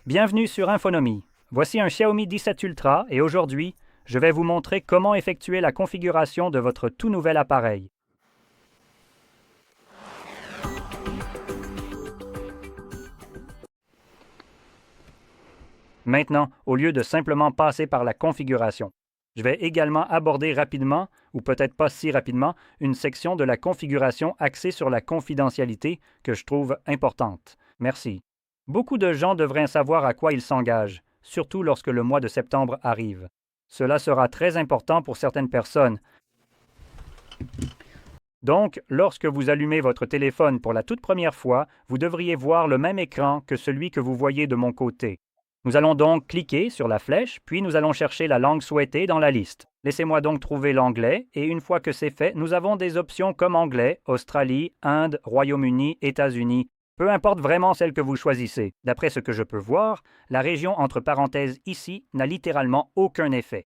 Bienvenue sur Infonomie. Voici un Xiaomi 17 Ultra et aujourd'hui, je vais vous montrer comment effectuer la configuration de votre tout nouvel appareil. Maintenant, au lieu de simplement passer par la configuration, je vais également aborder rapidement, ou peut-être pas si rapidement, une section de la configuration axée sur la confidentialité que je trouve importante. Merci. Beaucoup de gens devraient savoir à quoi ils s'engagent, surtout lorsque le mois de septembre arrive. Cela sera très important pour certaines personnes. Donc, lorsque vous allumez votre téléphone pour la toute première fois, vous devriez voir le même écran que celui que vous voyez de mon côté. Nous allons donc cliquer sur la flèche, puis nous allons chercher la langue souhaitée dans la liste. Laissez-moi donc trouver l'anglais, et une fois que c'est fait, nous avons des options comme anglais, Australie, Inde, Royaume-Uni, États-Unis. Peu importe vraiment celle que vous choisissez. D'après ce que je peux voir, la région entre parenthèses ici n'a littéralement aucun effet.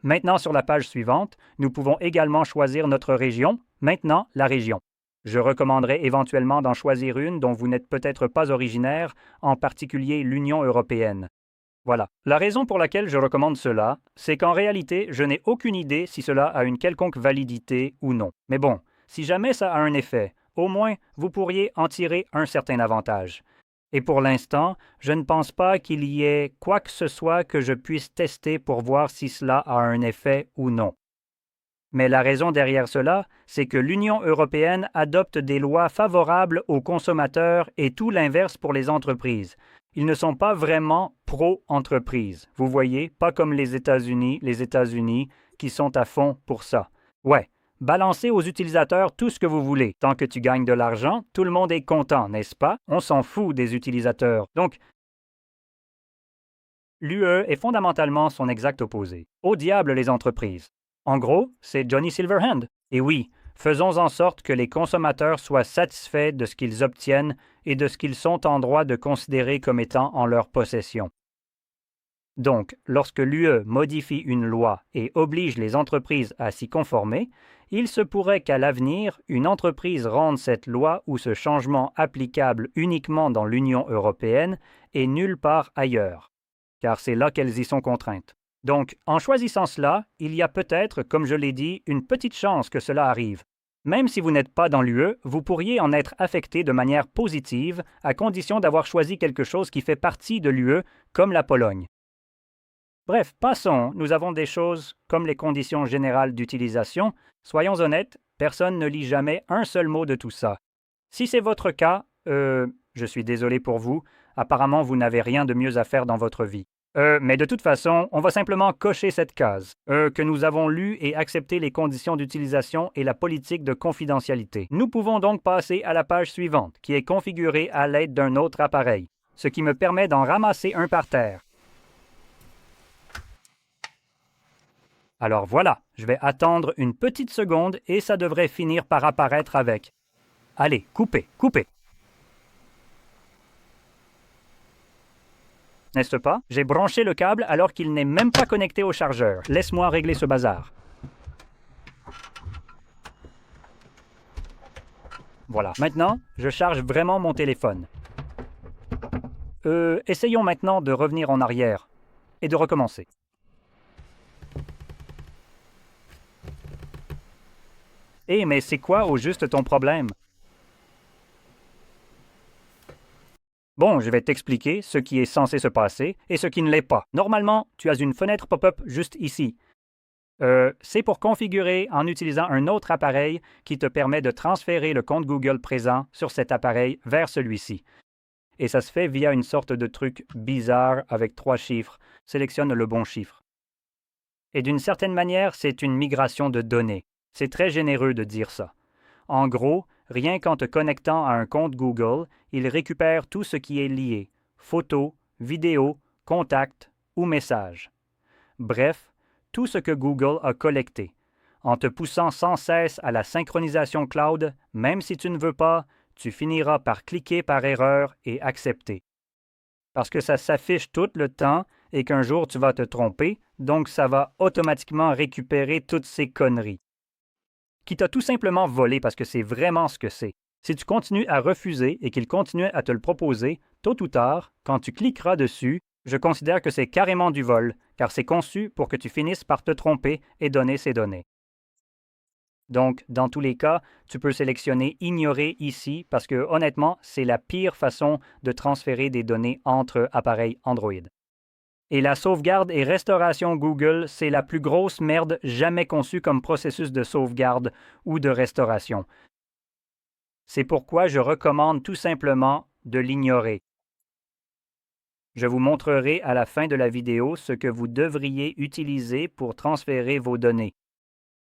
Maintenant, sur la page suivante, nous pouvons également choisir notre région. Maintenant, la région. Je recommanderais éventuellement d'en choisir une dont vous n'êtes peut-être pas originaire, en particulier l'Union européenne. Voilà. La raison pour laquelle je recommande cela, c'est qu'en réalité, je n'ai aucune idée si cela a une quelconque validité ou non. Mais bon, si jamais ça a un effet, au moins, vous pourriez en tirer un certain avantage. Et pour l'instant, je ne pense pas qu'il y ait quoi que ce soit que je puisse tester pour voir si cela a un effet ou non. Mais la raison derrière cela, c'est que l'Union européenne adopte des lois favorables aux consommateurs et tout l'inverse pour les entreprises. Ils ne sont pas vraiment pro-entreprise. Vous voyez, pas comme les États-Unis qui sont à fond pour ça. Ouais, balancez aux utilisateurs tout ce que vous voulez. Tant que tu gagnes de l'argent, tout le monde est content, n'est-ce pas? On s'en fout des utilisateurs. Donc, l'UE est fondamentalement son exact opposé. Au diable les entreprises. En gros, c'est Johnny Silverhand. Et oui, faisons en sorte que les consommateurs soient satisfaits de ce qu'ils obtiennent et de ce qu'ils sont en droit de considérer comme étant en leur possession. Donc, lorsque l'UE modifie une loi et oblige les entreprises à s'y conformer, il se pourrait qu'à l'avenir, une entreprise rende cette loi ou ce changement applicable uniquement dans l'Union européenne et nulle part ailleurs, car c'est là qu'elles y sont contraintes. Donc, en choisissant cela, il y a peut-être, comme je l'ai dit, une petite chance que cela arrive. Même si vous n'êtes pas dans l'UE, vous pourriez en être affecté de manière positive à condition d'avoir choisi quelque chose qui fait partie de l'UE, comme la Pologne. Bref, passons, nous avons des choses comme les conditions générales d'utilisation. Soyons honnêtes, personne ne lit jamais un seul mot de tout ça. Si c'est votre cas, je suis désolé pour vous, apparemment vous n'avez rien de mieux à faire dans votre vie. Mais de toute façon, on va simplement cocher cette case, que nous avons lu et accepté les conditions d'utilisation et la politique de confidentialité. Nous pouvons donc passer à la page suivante, qui est configurée à l'aide d'un autre appareil, ce qui me permet d'en ramasser un par terre. Alors voilà, je vais attendre une petite seconde et ça devrait finir par apparaître avec. Allez, coupez, coupez. N'est-ce pas? J'ai branché le câble alors qu'il n'est même pas connecté au chargeur. Laisse-moi régler ce bazar. Voilà. Maintenant, je charge vraiment mon téléphone. Essayons maintenant de revenir en arrière et de recommencer. Mais c'est quoi au juste ton problème? Bon, je vais t'expliquer ce qui est censé se passer et ce qui ne l'est pas. Normalement, tu as une fenêtre pop-up juste ici. C'est pour configurer en utilisant un autre appareil qui te permet de transférer le compte Google présent sur cet appareil vers celui-ci. Et ça se fait via une sorte de truc bizarre avec 3 chiffres. Sélectionne le bon chiffre. Et d'une certaine manière, c'est une migration de données. C'est très généreux de dire ça. En gros, rien qu'en te connectant à un compte Google, il récupère tout ce qui est lié, photos, vidéos, contacts ou messages. Bref, tout ce que Google a collecté. En te poussant sans cesse à la synchronisation cloud, même si tu ne veux pas, tu finiras par cliquer par erreur et accepter. Parce que ça s'affiche tout le temps et qu'un jour tu vas te tromper, donc ça va automatiquement récupérer toutes ces conneries. Qui t'a tout simplement volé parce que c'est vraiment ce que c'est. Si tu continues à refuser et qu'il continue à te le proposer, tôt ou tard, quand tu cliqueras dessus, je considère que c'est carrément du vol, car c'est conçu pour que tu finisses par te tromper et donner ces données. Donc, dans tous les cas, tu peux sélectionner Ignorer ici parce que, honnêtement, c'est la pire façon de transférer des données entre appareils Android. Et la sauvegarde et restauration Google, c'est la plus grosse merde jamais conçue comme processus de sauvegarde ou de restauration. C'est pourquoi je recommande tout simplement de l'ignorer. Je vous montrerai à la fin de la vidéo ce que vous devriez utiliser pour transférer vos données.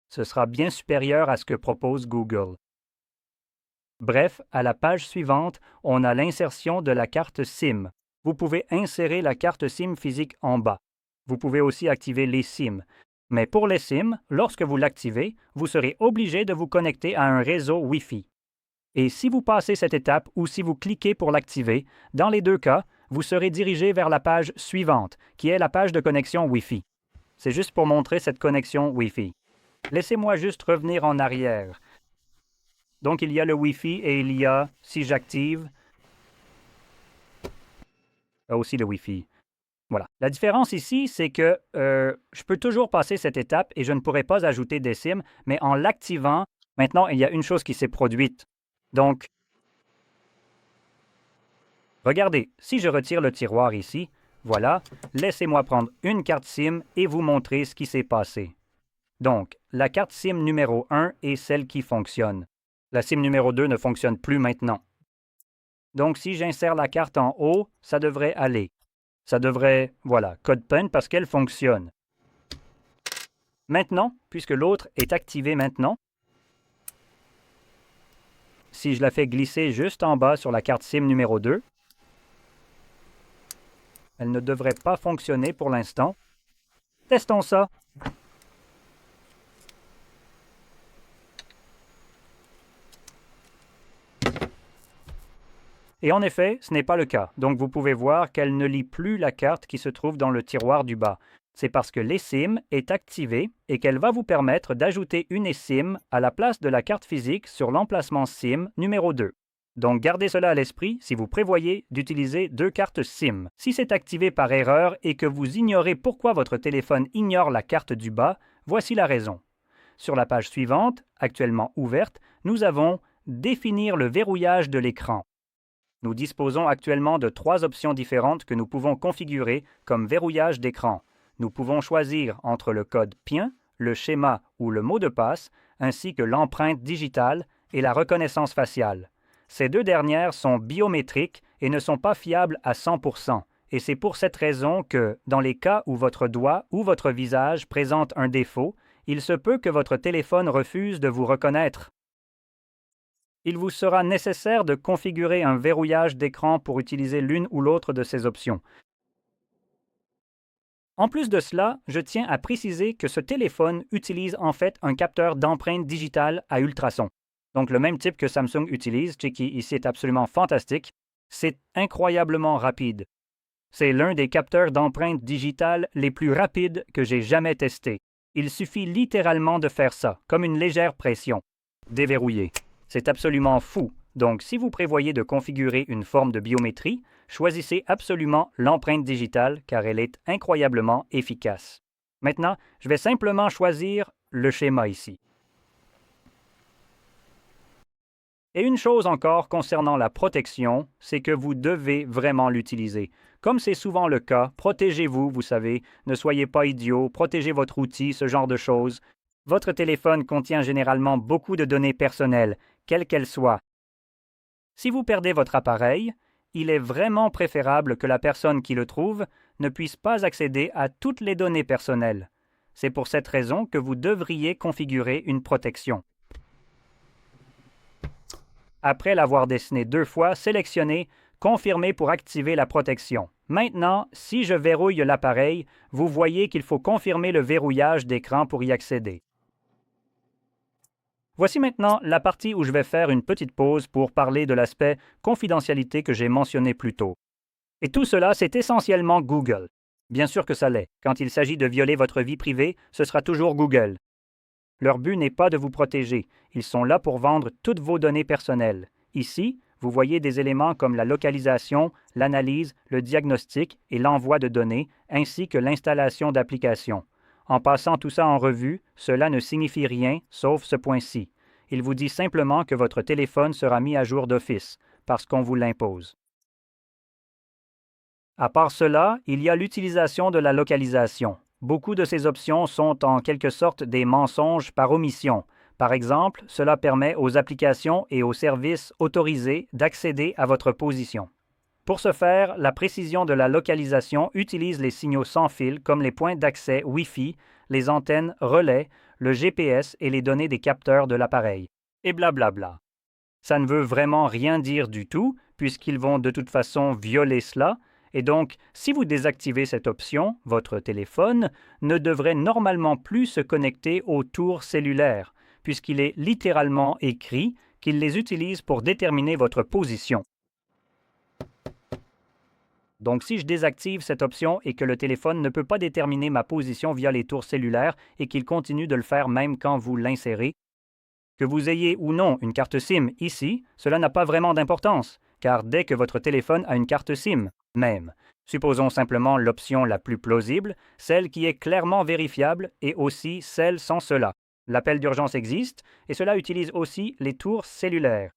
Ce sera bien supérieur à ce que propose Google. Bref, à la page suivante, on a l'insertion de la carte SIM. Vous pouvez insérer la carte SIM physique en bas. Vous pouvez aussi activer les SIM. Mais pour les SIM, lorsque vous l'activez, vous serez obligé de vous connecter à un réseau Wi-Fi. Et si vous passez cette étape ou si vous cliquez pour l'activer, dans les deux cas, vous serez dirigé vers la page suivante, qui est la page de connexion Wi-Fi. C'est juste pour montrer cette connexion Wi-Fi. Laissez-moi juste revenir en arrière. Donc, il y a le Wi-Fi et il y a, si j'active, aussi le Wi-Fi. Voilà. La différence ici, c'est que je peux toujours passer cette étape et je ne pourrai pas ajouter des SIM, mais en l'activant, maintenant, il y a une chose qui s'est produite. Donc, regardez, si je retire le tiroir ici, voilà, laissez-moi prendre une carte SIM et vous montrer ce qui s'est passé. Donc, la carte SIM numéro 1 est celle qui fonctionne. La SIM numéro 2 ne fonctionne plus maintenant. Donc, si j'insère la carte en haut, ça devrait aller. Ça devrait, voilà, code PIN parce qu'elle fonctionne. Maintenant, puisque l'autre est activé maintenant, si je la fais glisser juste en bas sur la carte SIM numéro 2, elle ne devrait pas fonctionner pour l'instant. Testons ça. Et en effet, ce n'est pas le cas. Donc vous pouvez voir qu'elle ne lit plus la carte qui se trouve dans le tiroir du bas. C'est parce que l'eSIM est activée et qu'elle va vous permettre d'ajouter une eSIM à la place de la carte physique sur l'emplacement SIM numéro 2. Donc gardez cela à l'esprit si vous prévoyez d'utiliser deux cartes SIM. Si c'est activé par erreur et que vous ignorez pourquoi votre téléphone ignore la carte du bas, voici la raison. Sur la page suivante, actuellement ouverte, nous avons « Définir le verrouillage de l'écran ». Nous disposons actuellement de 3 options différentes que nous pouvons configurer comme verrouillage d'écran. Nous pouvons choisir entre le code PIN, le schéma ou le mot de passe, ainsi que l'empreinte digitale et la reconnaissance faciale. Ces deux dernières sont biométriques et ne sont pas fiables à 100%, et c'est pour cette raison que, dans les cas où votre doigt ou votre visage présente un défaut, il se peut que votre téléphone refuse de vous reconnaître. Il vous sera nécessaire de configurer un verrouillage d'écran pour utiliser l'une ou l'autre de ces options. En plus de cela, je tiens à préciser que ce téléphone utilise en fait un capteur d'empreinte digitale à ultrasons. Donc le même type que Samsung utilise, qui ici est absolument fantastique. C'est incroyablement rapide. C'est l'un des capteurs d'empreinte digitale les plus rapides que j'ai jamais testé. Il suffit littéralement de faire ça, comme une légère pression. Déverrouiller. C'est absolument fou. Donc, si vous prévoyez de configurer une forme de biométrie, choisissez absolument l'empreinte digitale car elle est incroyablement efficace. Maintenant, je vais simplement choisir le schéma ici. Et une chose encore concernant la protection, c'est que vous devez vraiment l'utiliser. Comme c'est souvent le cas, protégez-vous, vous savez, ne soyez pas idiot, protégez votre outil, ce genre de choses. Votre téléphone contient généralement beaucoup de données personnelles, quelles qu'elles soient. Si vous perdez votre appareil, il est vraiment préférable que la personne qui le trouve ne puisse pas accéder à toutes les données personnelles. C'est pour cette raison que vous devriez configurer une protection. Après l'avoir dessiné 2 fois, sélectionnez « Confirmer pour activer la protection ». Maintenant, si je verrouille l'appareil, vous voyez qu'il faut confirmer le verrouillage d'écran pour y accéder. Voici maintenant la partie où je vais faire une petite pause pour parler de l'aspect confidentialité que j'ai mentionné plus tôt. Et tout cela, c'est essentiellement Google. Bien sûr que ça l'est. Quand il s'agit de violer votre vie privée, ce sera toujours Google. Leur but n'est pas de vous protéger. Ils sont là pour vendre toutes vos données personnelles. Ici, vous voyez des éléments comme la localisation, l'analyse, le diagnostic et l'envoi de données, ainsi que l'installation d'applications. En passant tout ça en revue, cela ne signifie rien, sauf ce point-ci. Il vous dit simplement que votre téléphone sera mis à jour d'office, parce qu'on vous l'impose. À part cela, il y a l'utilisation de la localisation. Beaucoup de ces options sont en quelque sorte des mensonges par omission. Par exemple, cela permet aux applications et aux services autorisés d'accéder à votre position. Pour ce faire, la précision de la localisation utilise les signaux sans fil comme les points d'accès Wi-Fi, les antennes relais, le GPS et les données des capteurs de l'appareil. Et blablabla. Ça ne veut vraiment rien dire du tout, puisqu'ils vont de toute façon violer cela, et donc, si vous désactivez cette option, votre téléphone ne devrait normalement plus se connecter aux tours cellulaires, puisqu'il est littéralement écrit qu'il les utilise pour déterminer votre position. Donc, si je désactive cette option et que le téléphone ne peut pas déterminer ma position via les tours cellulaires et qu'il continue de le faire même quand vous l'insérez, que vous ayez ou non une carte SIM ici, cela n'a pas vraiment d'importance, car dès que votre téléphone a une carte SIM, même, supposons simplement l'option la plus plausible, celle qui est clairement vérifiable et aussi celle sans cela. L'appel d'urgence existe et cela utilise aussi les tours cellulaires.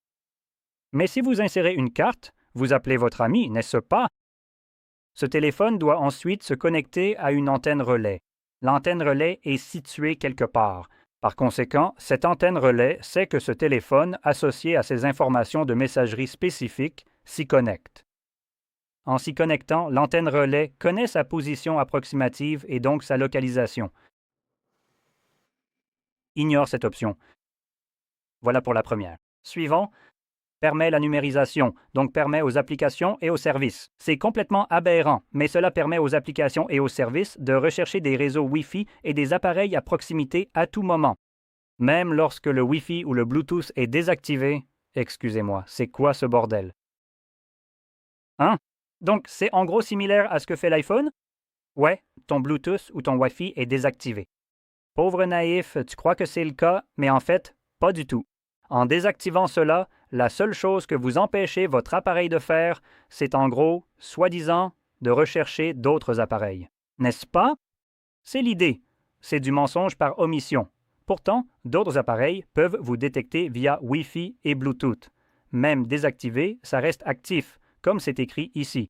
Mais si vous insérez une carte, vous appelez votre ami, n'est-ce pas? Ce téléphone doit ensuite se connecter à une antenne relais. L'antenne relais est située quelque part. Par conséquent, cette antenne relais sait que ce téléphone, associé à ces informations de messagerie spécifiques, s'y connecte. En s'y connectant, l'antenne relais connaît sa position approximative et donc sa localisation. Ignore cette option. Voilà pour la première. Suivant, permet la numérisation, donc permet aux applications et aux services. C'est complètement aberrant, mais cela permet aux applications et aux services de rechercher des réseaux Wi-Fi et des appareils à proximité à tout moment. Même lorsque le Wi-Fi ou le Bluetooth est désactivé, excusez-moi, c'est quoi ce bordel? Hein? Donc, c'est en gros similaire à ce que fait l'iPhone? Ouais, ton Bluetooth ou ton Wi-Fi est désactivé. Pauvre naïf, tu crois que c'est le cas, mais en fait, pas du tout. En désactivant cela, la seule chose que vous empêchez votre appareil de faire, c'est en gros, soi-disant, de rechercher d'autres appareils. N'est-ce pas? C'est l'idée. C'est du mensonge par omission. Pourtant, d'autres appareils peuvent vous détecter via Wi-Fi et Bluetooth. Même désactivé, ça reste actif, comme c'est écrit ici.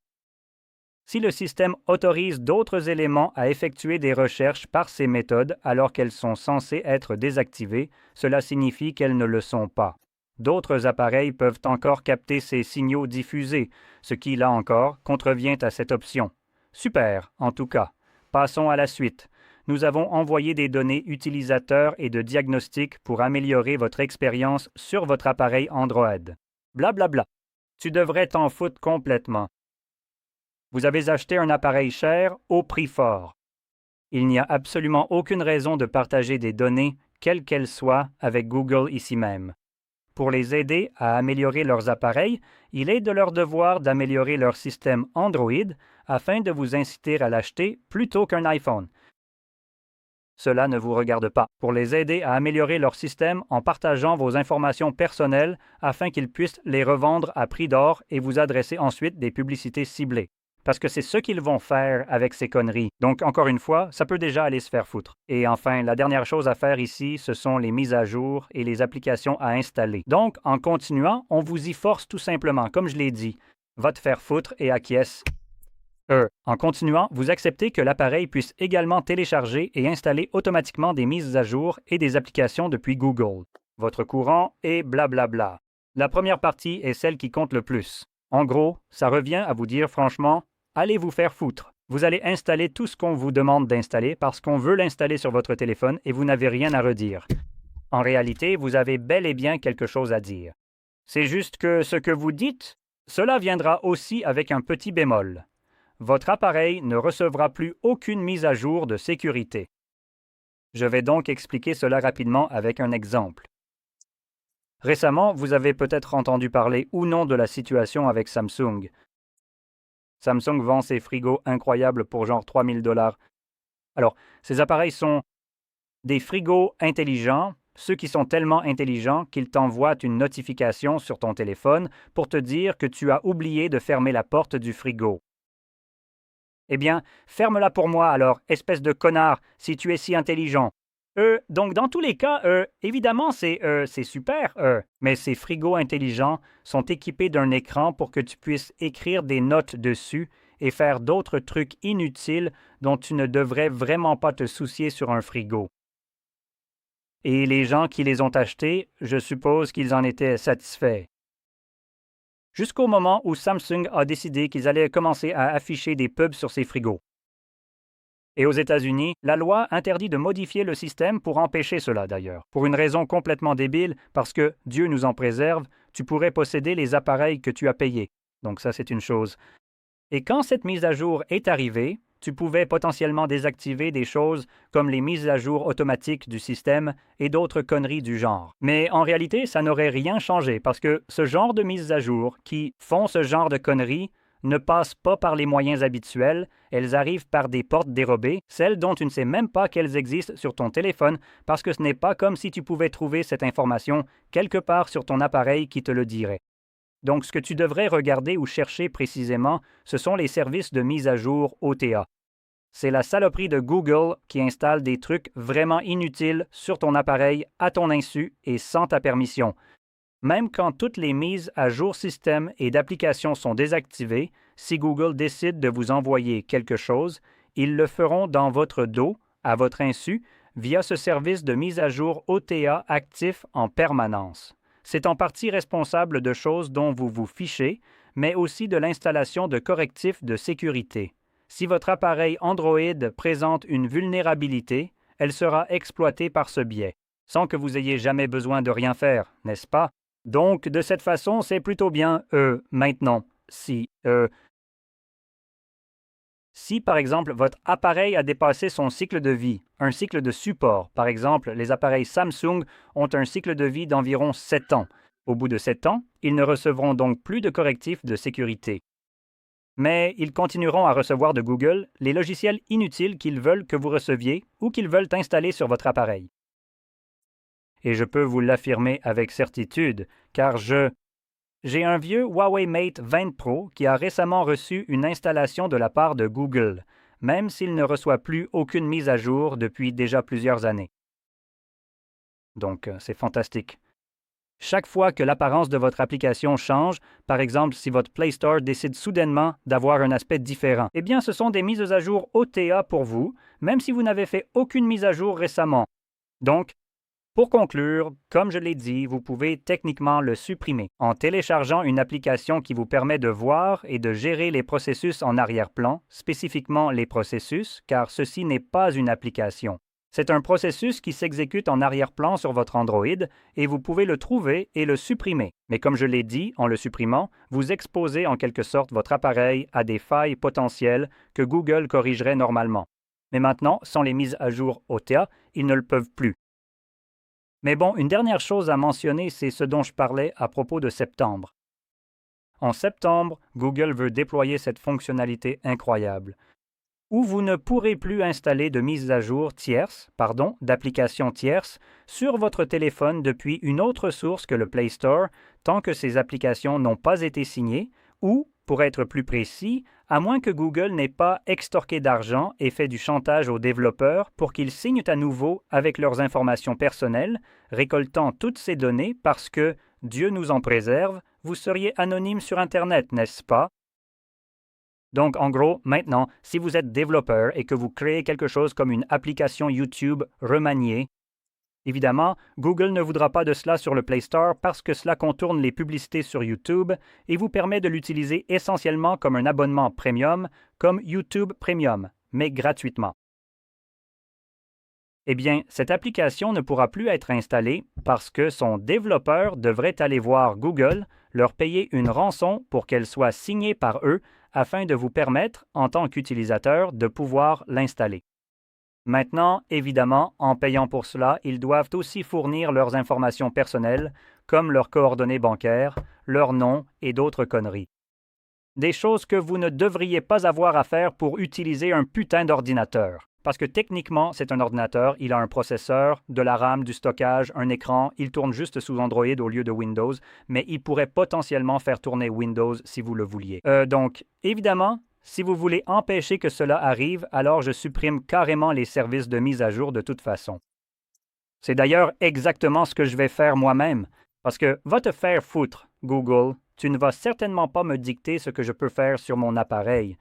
Si le système autorise d'autres éléments à effectuer des recherches par ces méthodes alors qu'elles sont censées être désactivées, cela signifie qu'elles ne le sont pas. D'autres appareils peuvent encore capter ces signaux diffusés, ce qui, là encore, contrevient à cette option. Super, en tout cas. Passons à la suite. Nous avons envoyé des données utilisateurs et de diagnostic pour améliorer votre expérience sur votre appareil Android. Blablabla. Tu devrais t'en foutre complètement. Vous avez acheté un appareil cher au prix fort. Il n'y a absolument aucune raison de partager des données, quelles qu'elles soient, avec Google ici même. Pour les aider à améliorer leurs appareils, il est de leur devoir d'améliorer leur système Android afin de vous inciter à l'acheter plutôt qu'un iPhone. Cela ne vous regarde pas. Pour les aider à améliorer leur système en partageant vos informations personnelles afin qu'ils puissent les revendre à prix d'or et vous adresser ensuite des publicités ciblées. Parce que c'est ce qu'ils vont faire avec ces conneries. Donc, encore une fois, ça peut déjà aller se faire foutre. Et enfin, la dernière chose à faire ici, ce sont les mises à jour et les applications à installer. Donc, en continuant, on vous y force tout simplement, comme je l'ai dit. Va te faire foutre et acquiesce. En continuant, vous acceptez que l'appareil puisse également télécharger et installer automatiquement des mises à jour et des applications depuis Google. Votre courant et blablabla. La première partie est celle qui compte le plus. En gros, ça revient à vous dire franchement, allez vous faire foutre. Vous allez installer tout ce qu'on vous demande d'installer parce qu'on veut l'installer sur votre téléphone et vous n'avez rien à redire. En réalité, vous avez bel et bien quelque chose à dire. C'est juste que ce que vous dites, cela viendra aussi avec un petit bémol. Votre appareil ne recevra plus aucune mise à jour de sécurité. Je vais donc expliquer cela rapidement avec un exemple. Récemment, vous avez peut-être entendu parler ou non de la situation avec Samsung. Samsung vend ses frigos incroyables pour genre 3000 $. Alors, ces appareils sont des frigos intelligents, ceux qui sont tellement intelligents qu'ils t'envoient une notification sur ton téléphone pour te dire que tu as oublié de fermer la porte du frigo. Eh bien, ferme-la pour moi alors, espèce de connard, si tu es si intelligent. Donc dans tous les cas, évidemment, c'est super, mais ces frigos intelligents sont équipés d'un écran pour que tu puisses écrire des notes dessus et faire d'autres trucs inutiles dont tu ne devrais vraiment pas te soucier sur un frigo. Et les gens qui les ont achetés, je suppose qu'ils en étaient satisfaits. Jusqu'au moment où Samsung a décidé qu'ils allaient commencer à afficher des pubs sur ces frigos. Et aux États-Unis, la loi interdit de modifier le système pour empêcher cela d'ailleurs. Pour une raison complètement débile, parce que, Dieu nous en préserve, tu pourrais posséder les appareils que tu as payés. Donc ça, c'est une chose. Et quand cette mise à jour est arrivée, tu pouvais potentiellement désactiver des choses comme les mises à jour automatiques du système et d'autres conneries du genre. Mais en réalité, ça n'aurait rien changé parce que ce genre de mises à jour qui font ce genre de conneries ne passent pas par les moyens habituels, elles arrivent par des portes dérobées, celles dont tu ne sais même pas qu'elles existent sur ton téléphone parce que ce n'est pas comme si tu pouvais trouver cette information quelque part sur ton appareil qui te le dirait. Donc ce que tu devrais regarder ou chercher précisément, ce sont les services de mise à jour OTA. C'est la saloperie de Google qui installe des trucs vraiment inutiles sur ton appareil à ton insu et sans ta permission. Même quand toutes les mises à jour système et d'applications sont désactivées, si Google décide de vous envoyer quelque chose, ils le feront dans votre dos, à votre insu, via ce service de mise à jour OTA actif en permanence. C'est en partie responsable de choses dont vous vous fichez, mais aussi de l'installation de correctifs de sécurité. Si votre appareil Android présente une vulnérabilité, elle sera exploitée par ce biais, sans que vous ayez jamais besoin de rien faire, n'est-ce pas? Donc, de cette façon, c'est plutôt bien, maintenant, si par exemple votre appareil a dépassé son cycle de vie, un cycle de support, par exemple les appareils Samsung ont un cycle de vie d'environ 7 ans. Au bout de 7 ans, ils ne recevront donc plus de correctifs de sécurité. Mais ils continueront à recevoir de Google les logiciels inutiles qu'ils veulent que vous receviez ou qu'ils veulent installer sur votre appareil. Et je peux vous l'affirmer avec certitude, car j'ai un vieux Huawei Mate 20 Pro qui a récemment reçu une installation de la part de Google, même s'il ne reçoit plus aucune mise à jour depuis déjà plusieurs années. Donc, c'est fantastique. Chaque fois que l'apparence de votre application change, par exemple si votre Play Store décide soudainement d'avoir un aspect différent, eh bien ce sont des mises à jour OTA pour vous, même si vous n'avez fait aucune mise à jour récemment. Donc, pour conclure, comme je l'ai dit, vous pouvez techniquement le supprimer en téléchargeant une application qui vous permet de voir et de gérer les processus en arrière-plan, spécifiquement les processus, car ceci n'est pas une application. C'est un processus qui s'exécute en arrière-plan sur votre Android et vous pouvez le trouver et le supprimer. Mais comme je l'ai dit, en le supprimant, vous exposez en quelque sorte votre appareil à des failles potentielles que Google corrigerait normalement. Mais maintenant, sans les mises à jour OTA, ils ne le peuvent plus. Mais bon, une dernière chose à mentionner, c'est ce dont je parlais à propos de septembre. En septembre, Google veut déployer cette fonctionnalité incroyable, où vous ne pourrez plus installer de mises à jour d'applications tierces sur votre téléphone depuis une autre source que le Play Store tant que ces applications n'ont pas été signées ou, pour être plus précis, à moins que Google n'ait pas extorqué d'argent et fait du chantage aux développeurs pour qu'ils signent à nouveau avec leurs informations personnelles, récoltant toutes ces données parce que, Dieu nous en préserve, vous seriez anonyme sur Internet, n'est-ce pas? Donc, en gros, maintenant, si vous êtes développeur et que vous créez quelque chose comme une application YouTube remaniée, évidemment, Google ne voudra pas de cela sur le Play Store parce que cela contourne les publicités sur YouTube et vous permet de l'utiliser essentiellement comme un abonnement premium, comme YouTube Premium, mais gratuitement. Eh bien, cette application ne pourra plus être installée parce que son développeur devrait aller voir Google, leur payer une rançon pour qu'elle soit signée par eux afin de vous permettre, en tant qu'utilisateur, de pouvoir l'installer. Maintenant, évidemment, en payant pour cela, ils doivent aussi fournir leurs informations personnelles, comme leurs coordonnées bancaires, leur nom et d'autres conneries. Des choses que vous ne devriez pas avoir à faire pour utiliser un putain d'ordinateur. parce que techniquement, c'est un ordinateur, il a un processeur, de la RAM, du stockage, un écran, il tourne juste sous Android au lieu de Windows, mais il pourrait potentiellement faire tourner Windows si vous le vouliez. Donc, évidemment, si vous voulez empêcher que cela arrive, alors je supprime carrément les services de mise à jour de toute façon. C'est d'ailleurs exactement ce que je vais faire moi-même, parce que va te faire foutre, Google, tu ne vas certainement pas me dicter ce que je peux faire sur mon appareil.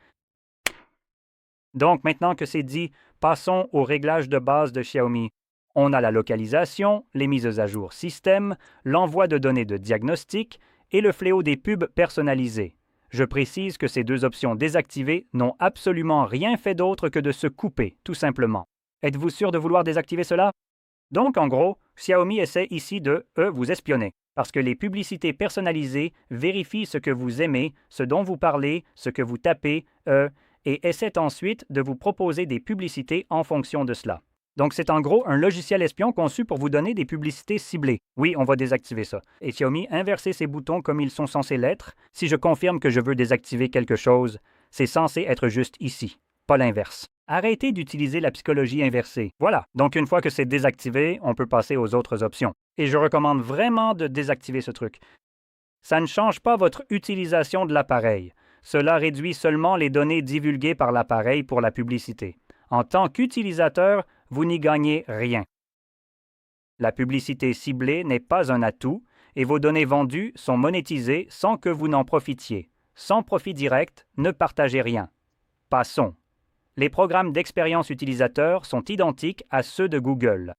Donc, maintenant que c'est dit, passons aux réglages de base de Xiaomi. On a la localisation, les mises à jour système, l'envoi de données de diagnostic et le fléau des pubs personnalisés. Je précise que ces deux options désactivées n'ont absolument rien fait d'autre que de se couper, tout simplement. Êtes-vous sûr de vouloir désactiver cela? Donc, en gros, Xiaomi essaie ici de vous espionner, parce que les publicités personnalisées vérifient ce que vous aimez, ce dont vous parlez, ce que vous tapez, et essaie ensuite de vous proposer des publicités en fonction de cela. Donc, c'est en gros un logiciel espion conçu pour vous donner des publicités ciblées. Oui, on va désactiver ça. Et Xiaomi, inversez ces boutons comme ils sont censés l'être. Si je confirme que je veux désactiver quelque chose, c'est censé être juste ici, pas l'inverse. Arrêtez d'utiliser la psychologie inversée. Voilà, donc une fois que c'est désactivé, on peut passer aux autres options. Et je recommande vraiment de désactiver ce truc. Ça ne change pas votre utilisation de l'appareil. Cela réduit seulement les données divulguées par l'appareil pour la publicité. En tant qu'utilisateur, vous n'y gagnez rien. La publicité ciblée n'est pas un atout et vos données vendues sont monétisées sans que vous n'en profitiez. Sans profit direct, ne partagez rien. Passons. Les programmes d'expérience utilisateur sont identiques à ceux de Google.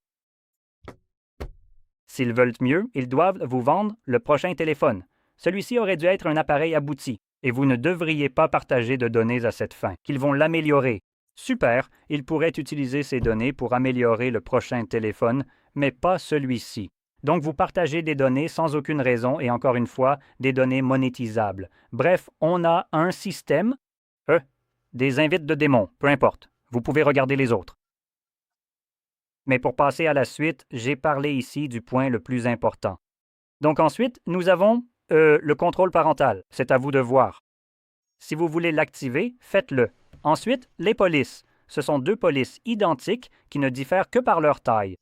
S'ils veulent mieux, ils doivent vous vendre le prochain téléphone. Celui-ci aurait dû être un appareil abouti, et vous ne devriez pas partager de données à cette fin, qu'ils vont l'améliorer. Super, ils pourraient utiliser ces données pour améliorer le prochain téléphone, mais pas celui-ci. Donc vous partagez des données sans aucune raison et encore une fois, des données monétisables. Bref, on a un système, des invites de démons, peu importe. Vous pouvez regarder les autres. Mais pour passer à la suite, j'ai parlé ici du point le plus important. Donc ensuite, nous avons le contrôle parental. C'est à vous de voir. Si vous voulez l'activer, faites-le. Ensuite, les polices. Ce sont deux polices identiques qui ne diffèrent que par leur taille.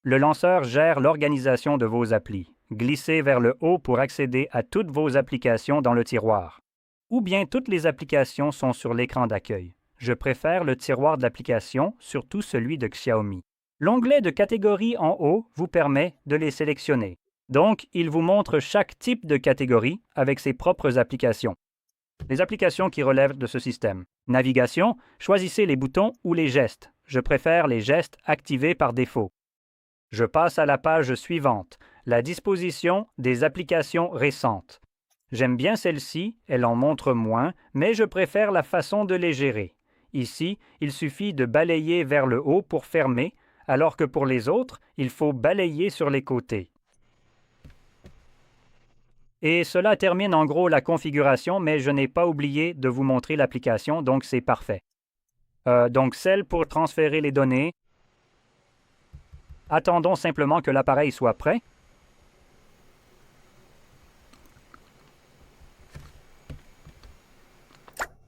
Le lanceur gère l'organisation de vos applis. Glissez vers le haut pour accéder à toutes vos applications dans le tiroir. Ou bien toutes les applications sont sur l'écran d'accueil. Je préfère le tiroir de l'application, surtout celui de Xiaomi. L'onglet de catégorie en haut vous permet de les sélectionner. Donc, il vous montre chaque type de catégorie avec ses propres applications. Les applications qui relèvent de ce système. Navigation, choisissez les boutons ou les gestes. Je préfère les gestes activés par défaut. Je passe à la page suivante, la disposition des applications récentes. J'aime bien celle-ci, elle en montre moins, mais je préfère la façon de les gérer. Ici, il suffit de balayer vers le haut pour fermer, alors que pour les autres, il faut balayer sur les côtés. Et cela termine en gros la configuration, mais je n'ai pas oublié de vous montrer l'application, donc c'est parfait. Donc celle pour transférer les données. Attendons simplement que l'appareil soit prêt.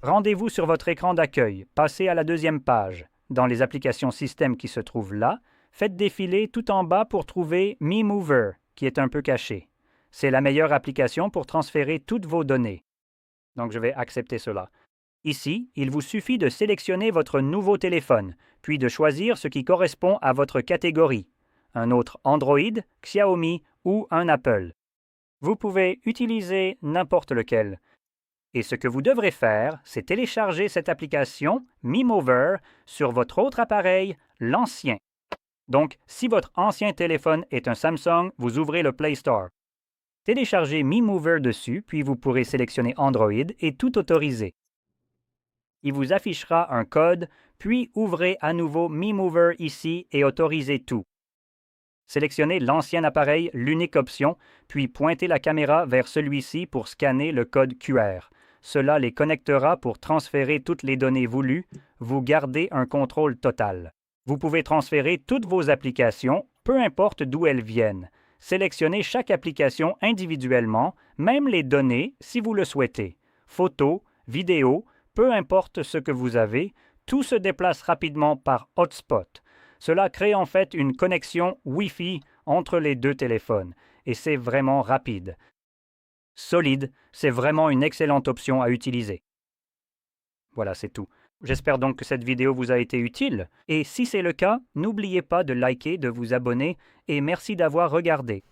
Rendez-vous sur votre écran d'accueil. Passez à la deuxième page. Dans les applications système qui se trouvent là, faites défiler tout en bas pour trouver Mi Mover, qui est un peu caché. C'est la meilleure application pour transférer toutes vos données. Donc, je vais accepter cela. Ici, il vous suffit de sélectionner votre nouveau téléphone, puis de choisir ce qui correspond à votre catégorie. Un autre Android, Xiaomi ou un Apple. Vous pouvez utiliser n'importe lequel. Et ce que vous devrez faire, c'est télécharger cette application Mi Mover sur votre autre appareil, l'ancien. Donc, si votre ancien téléphone est un Samsung, vous ouvrez le Play Store. Téléchargez Mi Mover dessus, puis vous pourrez sélectionner Android et tout autoriser. Il vous affichera un code, puis ouvrez à nouveau Mi Mover ici et autorisez tout. Sélectionnez l'ancien appareil, l'unique option, puis pointez la caméra vers celui-ci pour scanner le code QR. Cela les connectera pour transférer toutes les données voulues. Vous gardez un contrôle total. Vous pouvez transférer toutes vos applications, peu importe d'où elles viennent. Sélectionnez chaque application individuellement, même les données si vous le souhaitez. Photos, vidéos, Peu importe ce que vous avez, tout se déplace rapidement par hotspot. Cela crée en fait une connexion Wi-Fi entre les deux téléphones, et c'est vraiment rapide. Solid, c'est vraiment une excellente option à utiliser. Voilà, c'est tout. J'espère donc que cette vidéo vous a été utile, et si c'est le cas, n'oubliez pas de liker, de vous abonner, et merci d'avoir regardé.